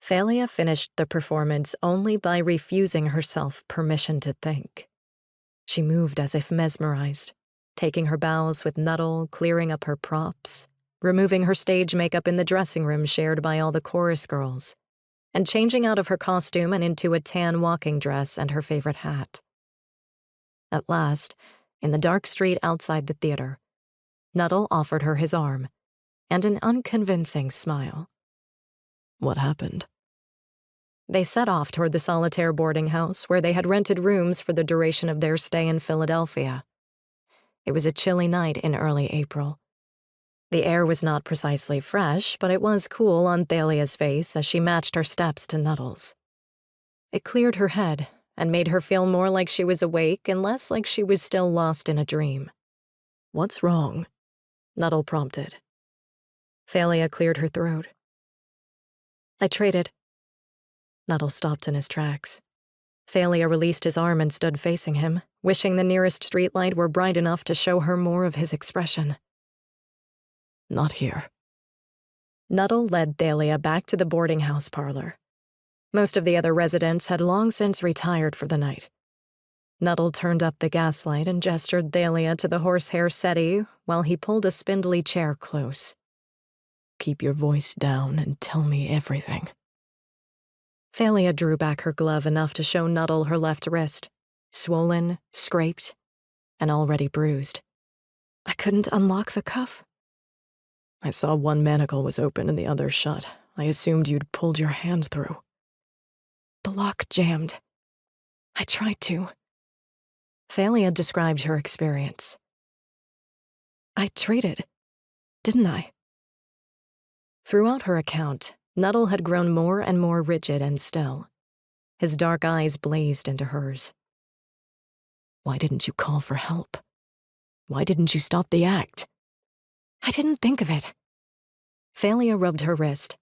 Thalia finished the performance only by refusing herself permission to think. She moved as if mesmerized, taking her bows with Nuttall, clearing up her props, removing her stage makeup in the dressing room shared by all the chorus girls, and changing out of her costume and into a tan walking dress and her favorite hat. At last, in the dark street outside the theater, Nuttall offered her his arm and an unconvincing smile. What happened? They set off toward the solitaire boarding house where they had rented rooms for the duration of their stay in Philadelphia. It was a chilly night in early April. The air was not precisely fresh, but it was cool on Thalia's face as she matched her steps to Nuttall's. It cleared her head and made her feel more like she was awake and less like she was still lost in a dream. "What's wrong?" Nuttall prompted. Thalia cleared her throat. "I traded." Nuttall stopped in his tracks. Thalia released his arm and stood facing him, wishing the nearest streetlight were bright enough to show her more of his expression. "Not here." Nuttall led Thalia back to the boarding house parlor. Most of the other residents had long since retired for the night. Nuttall turned up the gaslight and gestured Thalia to the horsehair settee while he pulled a spindly chair close. "Keep your voice down and tell me everything." Thalia drew back her glove enough to show Nuttall her left wrist, swollen, scraped, and already bruised. "I couldn't unlock the cuff." "I saw one manacle was open and the other shut. I assumed you'd pulled your hand through." "The lock jammed. I tried to." Thalia described her experience. "I traded, didn't I?" Throughout her account, Nuttall had grown more and more rigid and still. His dark eyes blazed into hers. "Why didn't you call for help? Why didn't you stop the act?" "I didn't think of it." Thalia rubbed her wrist.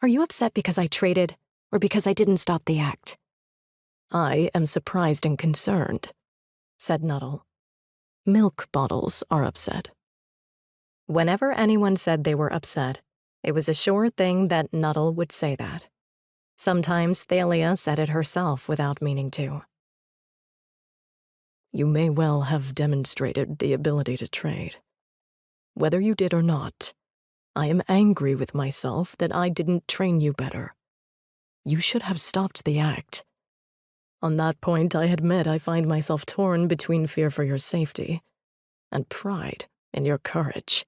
"Are you upset because I traded, or because I didn't stop the act?" "I am surprised and concerned," said Nuttall. "Milk bottles are upset." Whenever anyone said they were upset, it was a sure thing that Nuttall would say that. Sometimes Thalia said it herself without meaning to. "You may well have demonstrated the ability to trade. Whether you did or not, I am angry with myself that I didn't train you better. You should have stopped the act. On that point, I admit I find myself torn between fear for your safety and pride in your courage."